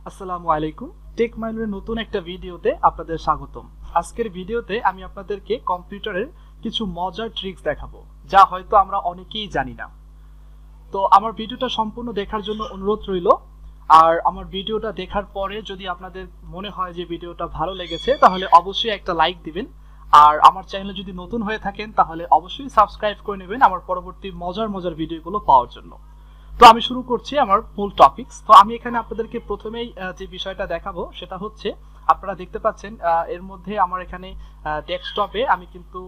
আসসালামু আলাইকুম। টেক মাইলরের নতুন একটা ভিডিওতে আপনাদের স্বাগতম। আজকের ভিডিওতে আমি আপনাদেরকে কম্পিউটারের কিছু মজার ট্রিক্স দেখাবো, যা হয়তো আমরা অনেকেই জানি না। তো আমার ভিডিওটা সম্পূর্ণ দেখার জন্য অনুরোধ রইল। আর আমার ভিডিওটা দেখার পরে যদি আপনাদের মনে হয় যে ভিডিওটা ভালো লেগেছে, তাহলে অবশ্যই একটা লাইক দিবেন। আর আমার চ্যানেলে যদি নতুন হয়ে থাকেন, তাহলে অবশ্যই সাবস্ক্রাইব করে নেবেন আমার পরবর্তী মজার মজার ভিডিওগুলো পাওয়ার জন্য। তো আমি শুরু করছি আমার মূল টপিকস। তো আমি এখানে আপনাদেরকে প্রথমেই যে বিষয়টা দেখাবো সেটা হচ্ছে, আপনারা দেখতে পাচ্ছেন এর মধ্যে আমার এখানে ডেস্কটপে আমি কিন্তু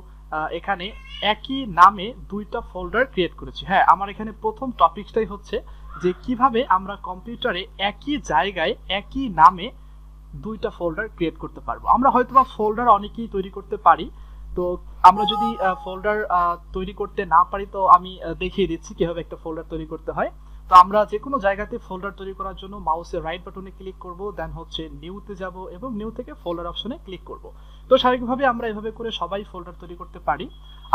এখানে একই নামে দুইটা ফোল্ডার ক্রিয়েট করেছি। হ্যাঁ, আমার এখানে প্রথম টপিকসটাই হচ্ছে যে কিভাবে আমরা কম্পিউটারে একই জায়গায় একই নামে দুইটা ফোল্ডার ক্রিয়েট করতে পারবো। আমরা হয়তোবা ফোল্ডার অনেকেই তৈরি করতে পারি। তো আমরা যদি ফোল্ডার তৈরি করতে না পারি, তো আমি দেখিয়ে দিচ্ছি কিভাবে একটা ফোল্ডার তৈরি করতে হয়। তো আমরা যে কোনো জায়গাতে ফোল্ডার তৈরি করার জন্য মাউসের রাইট বাটনে ক্লিক করব, দেন হচ্ছে নিউতে যাব এবং নিউ থেকে ফোল্ডার অপশনে ক্লিক করব। তো স্বাভাবিকভাবে আমরা এভাবে করে সবাই ফোল্ডার তৈরি করতে পারি।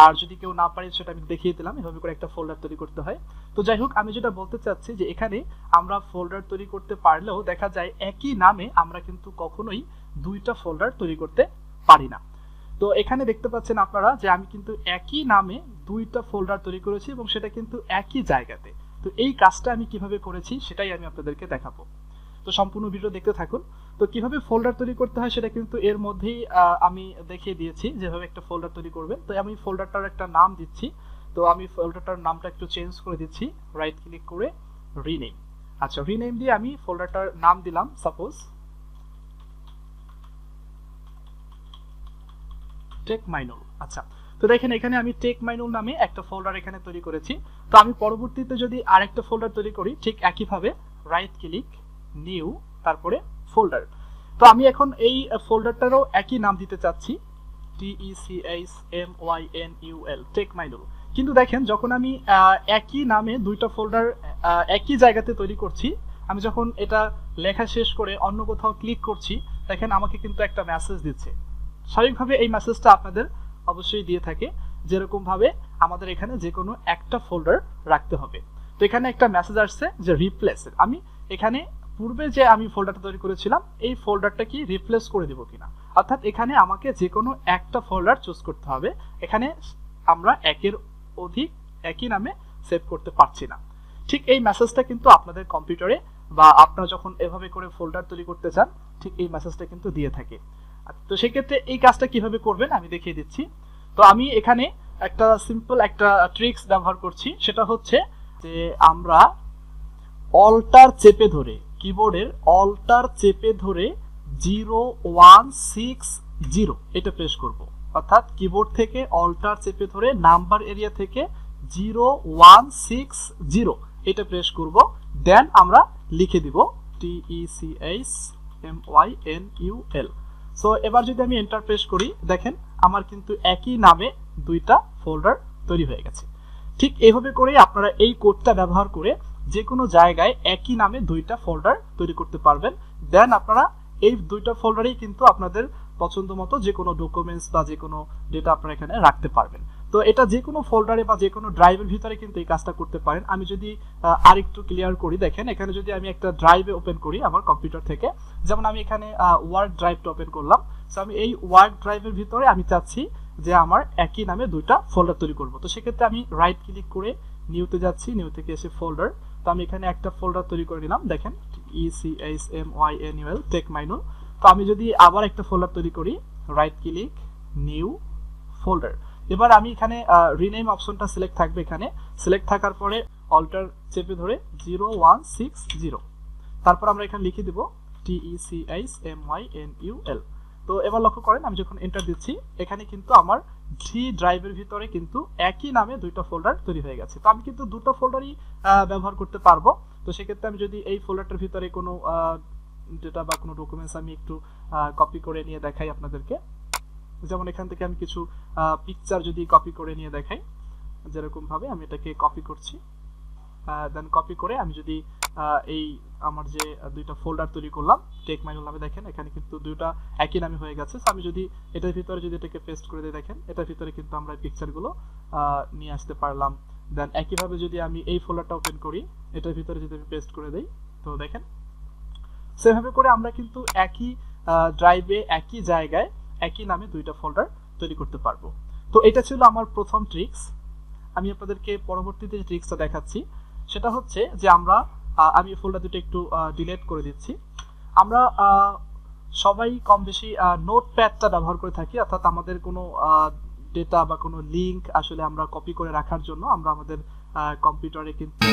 আর যদি কেউ না পারে, সেটা আমি দেখিয়ে দিলাম এভাবে করে একটা ফোল্ডার তৈরি করতে হয়। তো যাই হোক, আমি যেটা বলতে চাচ্ছি যে এখানে আমরা ফোল্ডার তৈরি করতে পারলেও দেখা যায় একই নামে আমরা কিন্তু কখনোই দুইটা ফোল্ডার তৈরি করতে পারি না। তো এখানে দেখতে পাচ্ছেন আপনারা যে আমি কিন্তু একই নামে দুইটা ফোল্ডার তৈরি করেছি এবং সেটা কিন্তু একই জায়গাতে। তো এই কাজটা আমি কিভাবে করেছি সেটাই আমি আপনাদেরকে দেখাবো। তো সম্পূর্ণ ভিডিও দেখতে থাকুন। তো কিভাবে ফোল্ডার তৈরি করতে হয় সেটা কিন্তু এর মধ্যেই আমি দেখিয়ে দিয়েছি, যেভাবে একটা ফোল্ডার তৈরি করবেন। তো আমি ফোল্ডারটার একটা নাম দিচ্ছি। তো আমি ফোল্ডারটার নামটা একটু চেঞ্জ করে দিচ্ছি, রাইট ক্লিক করে রিনেম। আচ্ছা, রিনেম দিয়ে আমি ফোল্ডারটার নাম দিলাম সাপোজ টেক মাইনুল। আচ্ছা, তো দেখেন এখানে আমি টেক মাইনুল নামে একটা ফোল্ডার এখানে তৈরি করেছি। তো আমি পরবর্তীতে যদি আরেকটা ফোল্ডার তৈরি করি, ঠিক একইভাবে রাইট ক্লিক, নিউ, তারপরে ফোল্ডার। তো আমি এখন এই ফোল্ডারটারও একই নাম দিতে চাচ্ছি, TECHMYNUL, টেক মাইনুল। কিন্তু দেখেন, যখন আমি একই নামে দুইটা ফোল্ডার একই জায়গাতে তৈরি করছি, আমি যখন এটা লেখা শেষ করে অন্য কোথাও ক্লিক করছি, দেখেন আমাকে কিন্তু একটা মেসেজ দিচ্ছে। স্বাভাবিকভাবে এই মেসেজটা আপনাদের অবশ্যই দিয়ে থাকে, যেরকম ভাবে আমাদের এখানে যে কোনো একটা ফোল্ডার রাখতে হবে। তো এখানে একটা মেসেজ আসছে যে রিপ্লেস। আমি এখানে পূর্বে যে আমি ফোল্ডারটা তৈরি করেছিলাম, এই ফোল্ডারটা কি রিপ্লেস করে দিব কিনা, অর্থাৎ এখানে আমাকে যে কোনো একটা ফোল্ডার চুজ করতে হবে। এখানে আমরা একের অধিক একই নামে সেভ করতে পারছি না। ঠিক এই মেসেজটা কিন্তু আপনাদের কম্পিউটারে বা আপনারা যখন এভাবে করে ফোল্ডার তৈরি করতে চান, ঠিক এই মেসেজটা কিন্তু দিয়ে থাকে। তো সেক্ষেত্রে এই কাজটা কিভাবে করবেন আমি দেখিয়ে দিচ্ছি। তো আমি এখানে একটা সিম্পল একটা ট্রিক্স ব্যবহার করছি, সেটা হচ্ছে যে আমরা অল্টার চেপে ধরে, কিবোর্ডের অল্টার চেপে ধরে 0160 এটা প্রেস করব। অর্থাৎ কিবোর্ড থেকে অল্টার চেপে ধরে নাম্বার এরিয়া থেকে 0160 এটা প্রেস করব। দেন আমরা লিখে দিব TECHMYNUL। সো এবার যদি আমি এন্টার প্রেস করি, দেখেন আমার কিন্তু একই নামে দুইটা ফোল্ডার তৈরি হয়ে গেছে। ঠিক এইভাবে করে আপনারা এই কোডটা ব্যবহার করে যে কোনো জায়গায় একই নামে দুইটা ফোল্ডার তৈরি করতে পারবেন। দেন আপনারা এই দুইটা ফোল্ডারেই কিন্তু আপনাদের পছন্দ মতো যে কোনো ডকুমেন্টস বা যে কোনো ডেটা আপনারা এখানে রাখতে পারবেন। তো এটা যে কোনো ফোল্ডারে বা যে কোনো ড্রাইভের ভিতরে কিন্তু এই কাজটা করতে পারেন। আমি যদি আরেকটু ক্লিয়ার করি, দেখেন এখানে যদি আমি একটা ড্রাইভে ওপেন করি আমার কম্পিউটার থেকে, যেমন আমি এখানে ওয়ার্ড ড্রাইভটা ওপেন করলাম। সো আমি এই ওয়ার্ড ড্রাইভের ভিতরে আমি চাচ্ছি যে আমার একই নামে দুইটা ফোল্ডার তৈরি করব। তো সেক্ষেত্রে আমি রাইট ক্লিক করে নিউতে যাচ্ছি, নিউ থেকে এসে ফোল্ডার। তো আমি এখানে একটা ফোল্ডার তৈরি করে নিলাম, দেখেন TECHMYNUL, টেক মাইনুল। তো আমি যদি আবার একটা ফোল্ডার তৈরি করি, রাইট ক্লিক, নিউ, ফোল্ডার। এবার আমি এখানে রিনেম অপশনটা সিলেক্ট থাকবে। এখানে সিলেক্ট থাকার পরে অল্টার চেপে ধরে 0160, তারপর আমরা এখানে লিখে দেব TECHMYNUL। তো এবার লক্ষ্য করেন, আমি যখন এন্টার দিচ্ছি, এখানে কিন্তু আমার ডি ড্রাইভের ভিতরে কিন্তু একই নামে দুইটা ফোল্ডার তৈরি হয়ে গেছে। তো আমি কিন্তু দুটো ফোল্ডারই ব্যবহার করতে পারবো। তো সেক্ষেত্রে আমি যদি এই ফোল্ডারটার ভিতরে কোনো ডেটা বা কোনো ডকুমেন্টস আমি একটু কপি করে নিয়ে দেখাই আপনাদেরকে, যেমন এখান থেকে আমি কিছু পিকচার যদি কপি করে নিয়ে দেখাই, যেরকম ভাবে আমি এটাকে কপি করছি। দেন কপি করে আমি যদি এই আমার যে দুইটা ফোল্ডার তৈরি করলাম টেক মাইনুল নামে, দেখেন এখানে কিন্তু দুইটা একই নামে হয়ে গেছে। আমি যদি এটার ভিতরে যদি এটাকে পেস্ট করে দিই, দেখেন এটার ভিতরে কিন্তু আমরা পিকচারগুলো নিয়ে আসতে পারলাম। দেন একইভাবে যদি আমি এই ফোল্ডারটা ওপেন করি, এটার ভিতরে যদি আমি পেস্ট করে দিই, তো দেখেন সেভাবে করে আমরা কিন্তু একই ড্রাইভে একই জায়গায় একই নামে দুইটা ফোল্ডার তৈরি করতে পারবো। তো এটা ছিল আমার প্রথম ট্রিক্স। আমি আপনাদেরকে পরবর্তীতে যে ট্রিক্সটা দেখাচ্ছি সেটা হচ্ছে যে আমি ফোল্ডার দুটো একটু ডিলিট করে দিচ্ছি। আমরা সবাই কম বেশি নোটপ্যাডটা ব্যবহার করে থাকি, অর্থাৎ আমাদের কোনো ডেটা বা কোনো লিঙ্ক আসলে আমরা কপি করে রাখার জন্য আমরা আমাদের কম্পিউটারে কিন্তু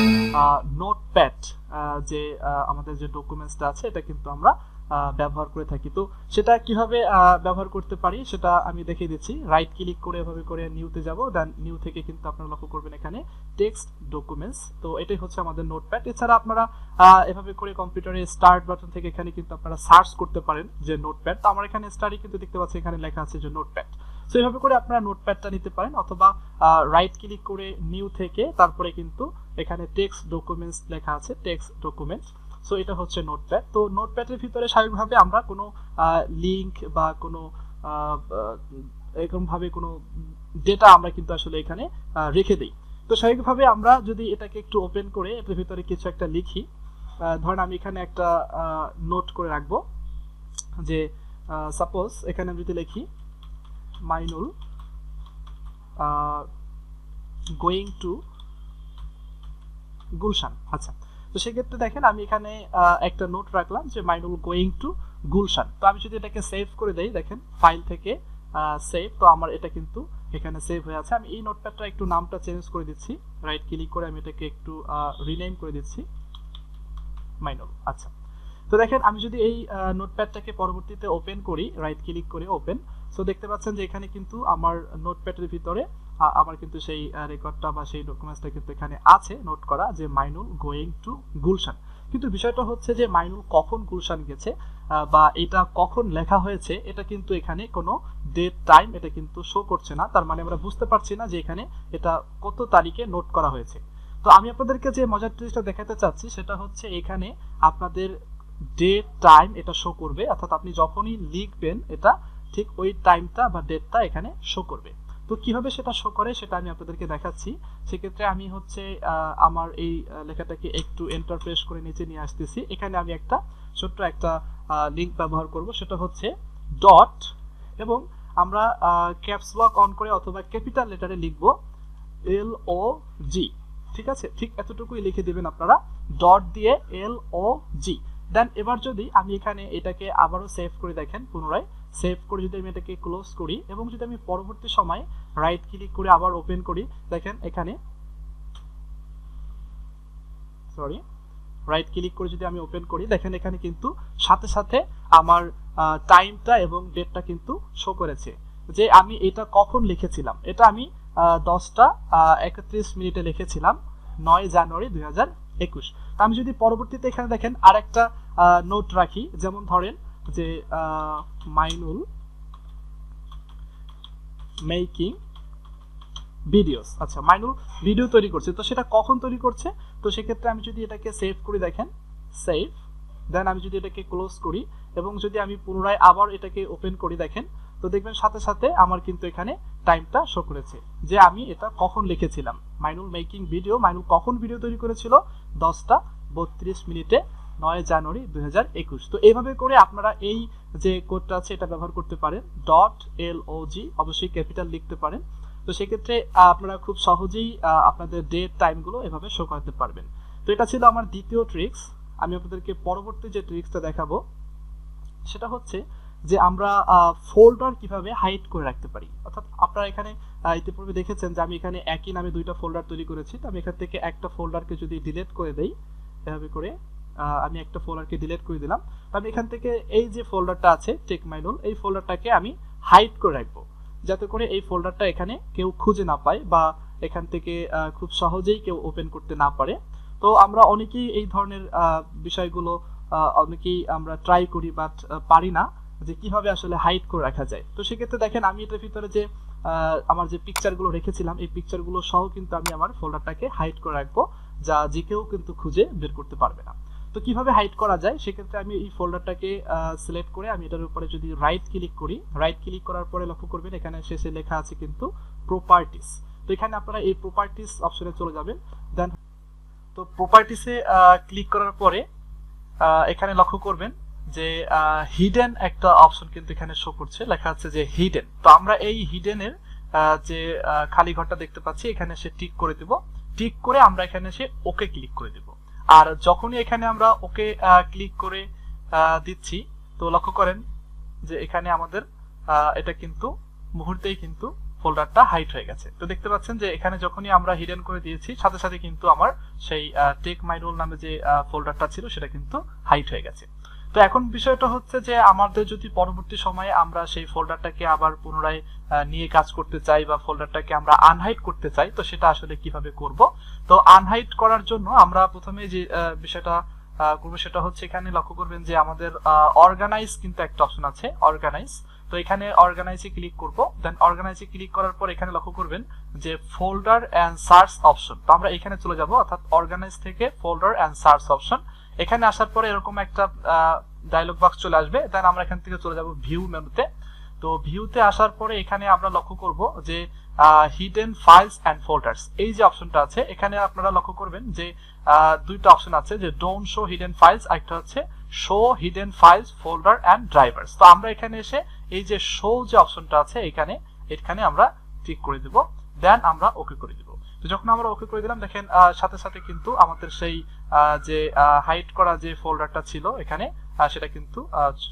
নোটপ্যাড যে আমাদের যে ডকুমেন্টসটা আছে এটা কিন্তু আমরা ব্যবহার করে থাকি। তো সেটা কিভাবে ব্যবহার করতে পারি সেটা আমি দেখিয়ে দিচ্ছি। রাইট ক্লিক করে এভাবে করে নিউতে যাব, দেন নিউ থেকে কিন্তু আপনারা লক্ষ্য করবেন এখানে টেক্সট ডকুমেন্টস। তো এটাই হচ্ছে আমাদের নোটপ্যাড। এছাড়া আপনারা এভাবে করে কম্পিউটারে স্টার্ট বাটন থেকে এখানে কিন্তু আপনারা সার্চ করতে পারেন যে নোটপ্যাড। তো আমার এখানে স্টাডি কিন্তু দেখতে পাচ্ছি এখানে লেখা আছে যে নোটপ্যাড। সো এইভাবে করে আপনারা নোটপ্যাডটা নিতে পারেন, অথবা রাইট ক্লিক করে নিউ থেকে তারপরে কিন্তু এখানে টেক্সট ডকুমেন্টস লেখা আছে, টেক্সট ডকুমেন্টস। সো এটা হচ্ছে নোটপ্যাড। তো নোটপ্যাডের ভিতরে স্বাভাবিকভাবে আমরা কোনো লিঙ্ক বা কোনো এরকমভাবে কোনো ডেটা আমরা কিন্তু আসলে এখানে রেখে দিই। তো স্বাভাবিকভাবে আমরা যদি এটাকে একটু ওপেন করে এর ভিতরে কিছু একটা লিখি, ধরেন আমি এখানে একটা নোট করে রাখবো যে সাপোজ এখানে আমি যদি লিখি মাইনুল গোয়িং টু গুলশান। আচ্ছা, তো সেক্ষেত্রে দেখেন আমি এখানে একটা নোট রাখলাম যে মাইনুল গোয়িং টু গুলশান। তো আমি যদি এটাকে সেভ করে দেই, দেখেন ফাইল থেকে সেভ, তো আমার এটা কিন্তু এখানে সেভ হয়ে আছে। আমি এই নোটপ্যাডটা একটু নামটা চেঞ্জ করে দিচ্ছি, রাইট ক্লিক করে আমি এটাকে একটু রিনেম করে দিচ্ছি মাইনুল। আচ্ছা, তো দেখেন আমি যদি এই নোটপ্যাডটাকে পরবর্তীতে ওপেন করি, রাইট ক্লিক করে ওপেন, সো দেখতে পাচ্ছেন যে এখানে কিন্তু আমার নোটপ্যাডের ভিতরে আমার কিন্তু সেই রেকর্ডটা বা সেই ডকুমেন্টসটা কিন্তু এখানে আছে নোট করা যে মাইনুল গোয়িং টু গুলশান। কিন্তু বিষয়টা হচ্ছে যে মাইনুল কখন গুলশান গেছে বা এটা কখন লেখা হয়েছে এটা কিন্তু এখানে কোনো ডেট টাইম এটা কিন্তু শো করছে না। তার মানে আমরা বুঝতে পারছি না যে এখানে এটা কত তারিখে নোট করা হয়েছে। তো আমি আপনাদেরকে যে মজার জিনিসটা দেখাতে চাচ্ছি সেটা হচ্ছে এখানে আপনাদের ডেট টাইম এটা শো করবে, অর্থাৎ আপনি যখনই লিখবেন এটা ঠিক ওই টাইমটা বা ডেটটা এখানে শো করবে। তো কিভাবে সেটা শো করে সেটা আমি আপনাদেরকে দেখাচ্ছি। সেক্ষেত্রে আমি হচ্ছে আমার এই লেখাটাকে একটু এন্টার প্রেস করে নিচে নিয়ে আসতেছি। এখানে আমি একটা ছোট্ট একটা লিঙ্ক ব্যবহার করব, সেটা হচ্ছে ডট, এবং আমরা ক্যাপস লক অন করে অথবা ক্যাপিটাল লেটারে লিখব LOG। ঠিক আছে, ঠিক এতটুকুই লিখে দিবেন আপনারা, ডট দিয়ে LOG। দেন এবার যদি আমি এখানে এটাকে আবারও সেভ করে দেখেন, পুনরায় সেভ করে যদি আমি এটাকে ক্লোজ করি এবং যদি আমি পরবর্তী সময় রাইট ক্লিক করে আবার ওপেন করি, দেখেন এখানে রাইট ক্লিক করে যদি আমি ওপেন করি, দেখেন এখানে কিন্তু সাথে সাথে আমার টাইমটা এবং ডেটটা কিন্তু শো করেছে যে আমি এটা কখন লিখেছিলাম। এটা আমি 10:31 লিখেছিলাম 9 জানুয়ারি 2021। আমি যদি পরবর্তীতে এখানে দেখেন আরেকটা নোট রাখি, যেমন ধরেন যে মাইনুল মেকিং ভিডিওস। আচ্ছা, মাইনুল ভিডিও তৈরি করছে, তো সেটা কখন তৈরি করছে। তো সেক্ষেত্রে আমি যদি এটাকে সেভ করি, দেখেন সেভ, দেন আমি যদি এটাকে ক্লোজ করি এবং যদি আমি পুনরায় আবার এটাকে ওপেন করি, দেখেন তো দেখবেন সাথে সাথে আমার কিন্তু এখানে টাইমটা শো করেছে যে আমি এটা কখন লিখেছিলাম। মাইনুল মেকিং ভিডিও, মাইনুল কখন ভিডিও তৈরি করেছিল 10:32 9 জানুয়ারি 2021। তো এইভাবে করে আপনারা এই যে কোডটা আছে এটা ব্যবহার করতে পারেন, .LOG, অবশ্যই ক্যাপিটাল লিখতে পারেন। তো সেক্ষেত্রে আপনারা খুব সহজেই আপনাদের ডেট টাইমগুলো এভাবে শো করতে পারবেন। তো এটা ছিল আমার দ্বিতীয় ট্রিক্স। আমি আপনাদেরকে পরবর্তী যে ট্রিক্সটা দেখাবো সেটা হচ্ছে যে আমরা ফোল্ডার কিভাবে হাইড করে রাখতে পারি। অর্থাৎ আপনারা এখানে ইতিপূর্বে দেখেছেন যে আমি এখানে একই নামে দুইটা ফোল্ডার তৈরি করেছি। তো আমি এখান থেকে একটা ফোল্ডারকে যদি ডিলিট করে দেই, এভাবে করে আমি একটা ফোল্ডারকে ডিলিট করে দিলাম। তো আমি এখান থেকে এই যে ফোল্ডারটা আছে টেক মাইনুল, এই ফোল্ডারটাকে আমি হাইড করে রাখবো যাতে করে এই ফোল্ডারটা এখানে কেউ খুঁজে না পায় বা এখান থেকে খুব সহজেই কেউ ওপেন করতে না পারে। তো আমরা অনেকেই এই ধরনের বিষয়গুলো অনেকেই আমরা ট্রাই করি, বাট পারি না যে কিভাবে আসলে হাইড করে রাখা যায়। তো সেক্ষেত্রে দেখেন আমি এটার ভিতরে যে আমার যে পিকচারগুলো রেখেছিলাম এই পিকচারগুলো সহ কিন্তু আমি আমার ফোল্ডারটাকে হাইড করে রাখবো, যা যে কেউ কিন্তু খুঁজে বের করতে পারবে না। তো কিভাবে হাইড করা যায়, সেক্ষেত্রে আমি এই ফোল্ডারটাকে সিলেক্ট করে আমি এটার উপরে যদি রাইট ক্লিক করি, রাইট ক্লিক করার পরে লক্ষ্য করবেন এখানে শেষে লেখা আছে কিন্তু প্রপার্টিস। তো এখানে আপনারা এই প্রপার্টিস অপশনে চলে যাবেন। দেন তো প্রপার্টিসে ক্লিক করার পরে এখানে লক্ষ্য করবেন যে হিডেন একটা অপশন কিন্তু এখানে শো করছে, লেখা আছে যে হিডেন। তো আমরা এই হিডেনের যে খালি ঘরটা দেখতে পাচ্ছি এখানে সে টিক করে দিব। টিক করে আমরা এখানে সে ওকে ক্লিক করে দিব। আর যখনই এখানে আমরা ওকে ক্লিক করে দিচ্ছি, তো লক্ষ্য করেন যে এখানে আমাদের এটা কিন্তু মুহূর্তেই কিন্তু ফোল্ডারটা হাইড হয়ে গেছে। তো দেখতে পাচ্ছেন যে এখানে যখনই আমরা হিডেন করে দিয়েছি সাথে সাথে কিন্তু আমার সেই টেক মাই রোল নামে যে ফোল্ডারটা ছিল সেটা কিন্তু হাইড হয়ে গেছে। তো এখন বিষয়টা হচ্ছে যে আমাদের যদি পরবর্তী সময়ে আমরা সেই ফোল্ডারটাকে আবার পুনরায় নিয়ে কাজ করতে চাই বা ফোল্ডারটাকে আমরা আনহাইড করতে চাই, তো সেটা আসলে কিভাবে করব। তো আনহাইড করার জন্য আমরা প্রথমে যে বিষয়টা করব সেটা হচ্ছে এখানে লক্ষ্য করবেন যে আমাদের অর্গানাইজ কিন্তু একটা অপশন আছে, অর্গানাইজ। তো এখানে অর্গানাইজে ক্লিক করব। দেন অর্গানাইজে ক্লিক করার পর এখানে লক্ষ্য করবেন যে ফোল্ডার এন্ড সার্চ অপশন। তো আমরা এখানে চলে যাব, অর্থাৎ অর্গানাইজ থেকে ফোল্ডার এন্ড সার্চ অপশন। এখানে আসার পরে এরকম একটা ডায়লগ বক্স চলে আসবে। দেন আমরা এখান থেকে চলে যাব ভিউ মেনুতে। তো ভিউতে আসার পরে এখানে আমরা লক্ষ্য করব যে হিডেন ফাইলস এন্ড ফোল্ডার্স, এই যে অপশনটা আছে এখানে আপনারা লক্ষ্য করবেন যে দুইটা অপশন আছে, যে ডোন্ট শো হিডেন ফাইলস, একটা হচ্ছে show hidden files folder and drivers. তো আমরা এখানে এসে এই যে শো যে অপশনটা আছে এখানে আমরা ক্লিক করে দিব। দেন আমরা ওকে করে দিব। তো যখন আমরা ওকে করে দিলাম দেখেন সাথে সাথে কিন্তু আমাদের সেই যে হাইড করা যে ফোল্ডারটা ছিল এখানে সেটা কিন্তু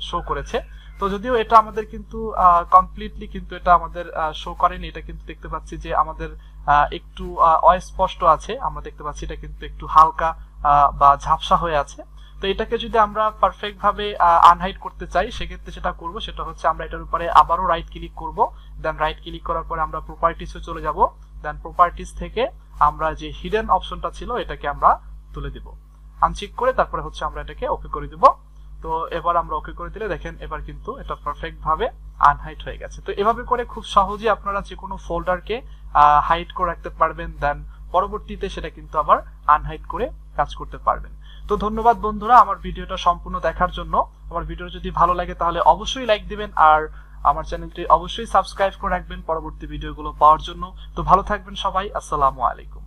শো করেছে। তো যদিও এটা আমাদের কিন্তু কমপ্লিটলি কিন্তু এটা আমাদের শো করেনি, এটা কিন্তু দেখতে পাচ্ছি যে আমাদের একটু অস্পষ্ট আছে, আমরা দেখতে পাচ্ছি এটা কিন্তু একটু হালকা বা ঝাপসা হয়ে আছে। তো এটাকে যদি আমরা পারফেক্ট ভাবে আনহাইড করতে চাই সেক্ষেত্রে সেটা করব, সেটা হচ্ছে আমরা এটার উপরে আবারও রাইট ক্লিক করব। দেন রাইট ক্লিক করার পরে আমরা প্রপার্টিসে চলে যাব। দেন প্রপার্টিস থেকে আমরা যে হিডেন অপশনটা ছিল এটাকে আমরা তুলে দিব, আনচেক করে তারপরে হচ্ছে আমরা এটাকে ওকে করে দিব। তো এবার আমরা ওকে করে দিলে দেখেন এবার কিন্তু এটা পারফেক্ট ভাবে আনহাইড হয়ে গেছে। তো এভাবে করে খুব সহজেই আপনারা যে কোনো ফোল্ডারকে হাইড করে রাখতে পারবেন, দেন পরবর্তীতে সেটা কিন্তু আবার আনহাইড করে কাজ করতে পারবেন। তো ধন্যবাদ বন্ধুরা আমার ভিডিওটা সম্পূর্ণ দেখার জন্য। আমার ভিডিও যদি ভালো লাগে তাহলে অবশ্যই লাইক দিবেন আর আমার চ্যানেলটি অবশ্যই সাবস্ক্রাইব করে রাখবেন পরবর্তী ভিডিওগুলো পাওয়ার জন্য। তো ভালো থাকবেন সবাই, আসসালামু আলাইকুম।